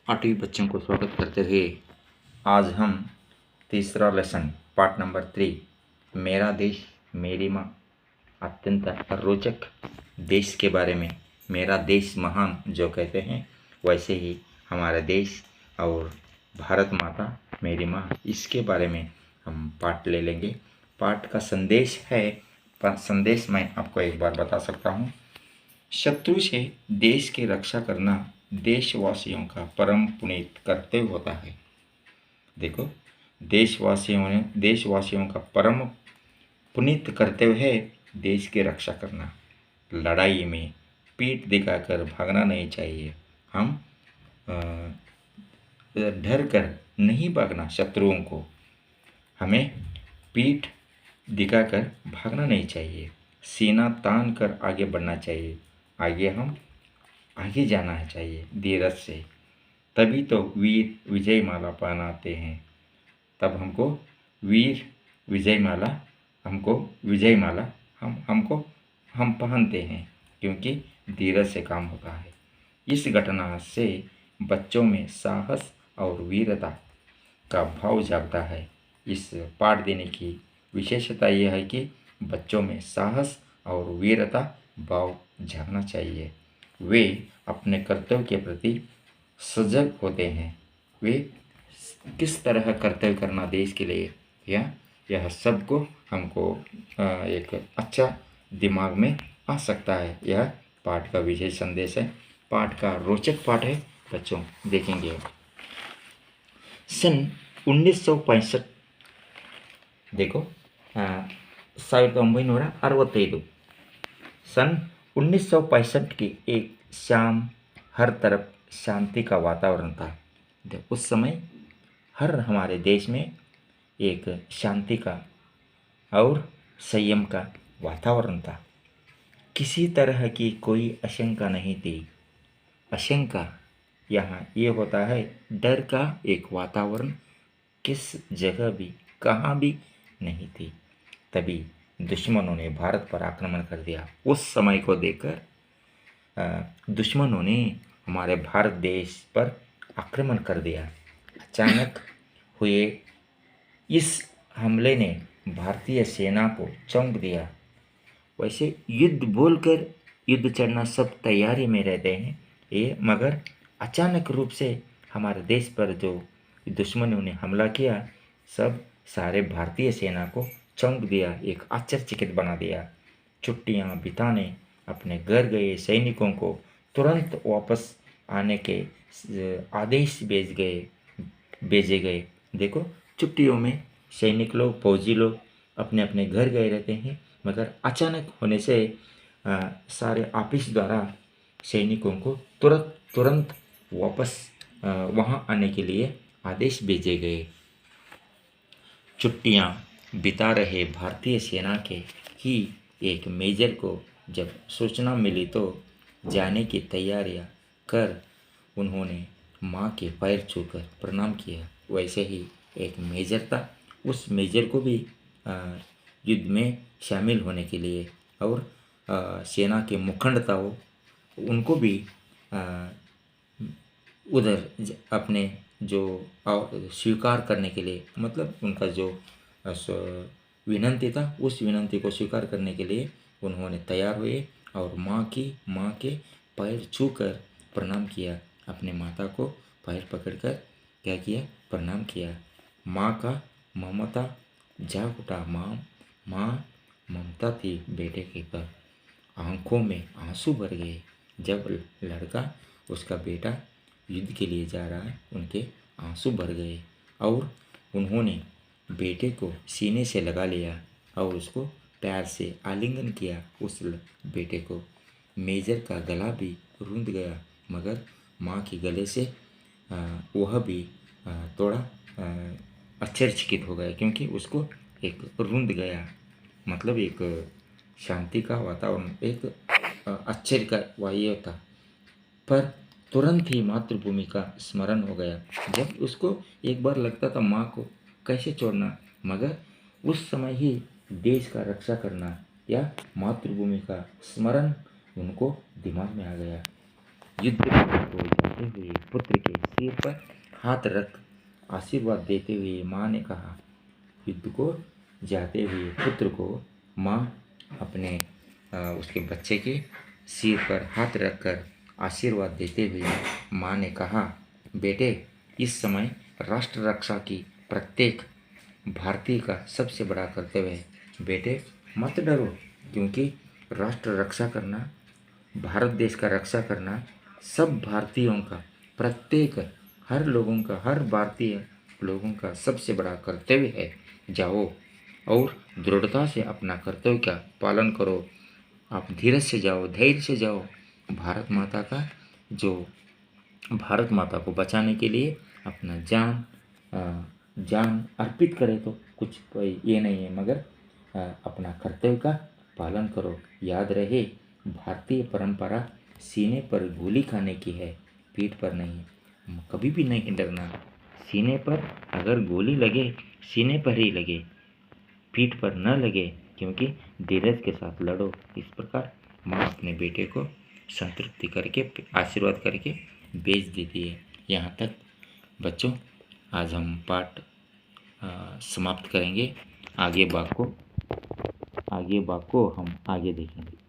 आठवीं बच्चों को स्वागत करते हुए आज हम तीसरा लेसन पार्ट नंबर 3 मेरा देश मेरी माँ अत्यंत रोचक देश के बारे में। मेरा देश महान जो कहते हैं वैसे ही हमारा देश और भारत माता मेरी माँ, इसके बारे में हम पाठ ले लेंगे। पाठ का संदेश है, संदेश मैं आपको एक बार बता सकता हूँ। शत्रु से देश की रक्षा करना देशवासियों का परम पुनीत कर्तव्य होता है। देखो, देशवासियों का परम पुनीत कर्तव्य है देश की रक्षा करना। लड़ाई में पीठ दिखाकर भागना नहीं चाहिए। हम डर कर नहीं भागना शत्रुओं को, हमें पीठ दिखाकर भागना नहीं चाहिए। सीना तान कर आगे बढ़ना चाहिए। आगे जाना चाहिए धीरज से, तभी तो वीर विजय माला पहनाते हैं। तब हमको वीर विजय माला हम पहनते हैं, क्योंकि धीरज से काम होता है। इस घटना से बच्चों में साहस और वीरता का भाव जागता है। इस पाठ देने की विशेषता यह है कि बच्चों में साहस और वीरता भाव जागना चाहिए। वे अपने कर्तव्य के प्रति सजग होते हैं। वे किस तरह कर्तव्य करना देश के लिए, यह सबको हमको एक अच्छा दिमाग में आ सकता है। यह पाठ का विशेष संदेश है। पाठ का रोचक पाठ है बच्चों, देखेंगे। सन 1965, देखो 1965 सन 1965 की एक शाम हर तरफ शांति का वातावरण था। उस समय हमारे देश में एक शांति का और संयम का वातावरण था। किसी तरह की कोई आशंका नहीं थी। आशंका यहाँ ये होता है, डर का एक वातावरण किस जगह भी कहाँ भी नहीं थी। तभी दुश्मनों ने भारत पर आक्रमण कर दिया। उस समय को देखकर दुश्मनों ने हमारे भारत देश पर आक्रमण कर दिया। अचानक हुए इस हमले ने भारतीय सेना को चौंक दिया। वैसे युद्ध बोलकर युद्ध चढ़ना सब तैयारी में रहते हैं, मगर अचानक रूप से हमारे देश पर जो दुश्मनों ने हमला किया, सारे भारतीय सेना को चौंक दिया, एक आश्चर्यचकित बना दिया। छुट्टियां बिताने अपने घर गए सैनिकों को तुरंत वापस आने के आदेश भेजे गए। देखो, छुट्टियों में सैनिक लोग, फौजी लोग अपने अपने घर गए रहते हैं, मगर अचानक होने से सारे ऑफिस द्वारा सैनिकों को तुरंत वापस वहाँ आने के लिए आदेश भेजे गए। छुट्टियाँ बिता रहे भारतीय सेना के ही एक मेजर को जब सूचना मिली तो जाने की तैयारियां कर उन्होंने माँ के पैर छूकर प्रणाम किया। वैसे ही एक मेजर था, उस मेजर को भी युद्ध में शामिल होने के लिए और सेना के मुखंड था वो, उनको भी उधर अपने जो स्वीकार करने के लिए, मतलब उनका जो विनंती था उस विनंती को स्वीकार करने के लिए उन्होंने तैयार हुए और माँ के पैर छूकर प्रणाम किया। अपने माता को पैर पकड़कर क्या किया? प्रणाम किया। माँ का ममता जाग उठा। माँ ममता थी बेटे के पर। आंखों में आंसू भर गए जब लड़का, उसका बेटा युद्ध के लिए जा रहा है, उनके आंसू भर गए और उन्होंने बेटे को सीने से लगा लिया और उसको प्यार से आलिंगन किया। उस बेटे को मेजर का गला भी रूंध गया, मगर माँ के गले से वह भी थोड़ा आश्चर्यचकित हो गया, क्योंकि उसको एक रूंध गया, मतलब एक शांति का वातावरण, एक आश्चर्य का वायु था। पर तुरंत ही मातृभूमि का स्मरण हो गया। जब उसको एक बार लगता था माँ को कैसे छोड़ना, मगर उस समय ही देश का रक्षा करना या मातृभूमि का स्मरण उनको दिमाग में आ गया। युद्ध को जाते हुए पुत्र के सिर पर हाथ रख आशीर्वाद देते हुए माँ ने कहा। युद्ध को जाते हुए पुत्र को माँ अपने उसके बच्चे के सिर पर हाथ रखकर आशीर्वाद देते हुए माँ ने कहा, बेटे, इस समय राष्ट्र रक्षा की प्रत्येक भारतीय का सबसे बड़ा कर्तव्य है। बेटे, मत डरो, क्योंकि राष्ट्र रक्षा करना, भारत देश का रक्षा करना सब भारतीयों का, प्रत्येक हर भारतीय लोगों का सबसे बड़ा कर्तव्य है। जाओ और दृढ़ता से अपना कर्तव्य का पालन करो। आप धीरज से जाओ, धैर्य से जाओ। भारत माता को बचाने के लिए अपना जान अर्पित करे तो कुछ कोई ये नहीं है, मगर अपना कर्तव्य का पालन करो। याद रहे, भारतीय परंपरा सीने पर गोली खाने की है, पीठ पर नहीं। कभी भी नहीं डरना। सीने पर अगर गोली लगे, सीने पर ही लगे, पीठ पर न लगे, क्योंकि धीरज के साथ लड़ो। इस प्रकार माँ अपने बेटे को संतृप्ति करके, आशीर्वाद करके भेज देती है। यहाँ तक बच्चों आज हम पाठ समाप्त करेंगे। आगे भाग को हम आगे देखेंगे।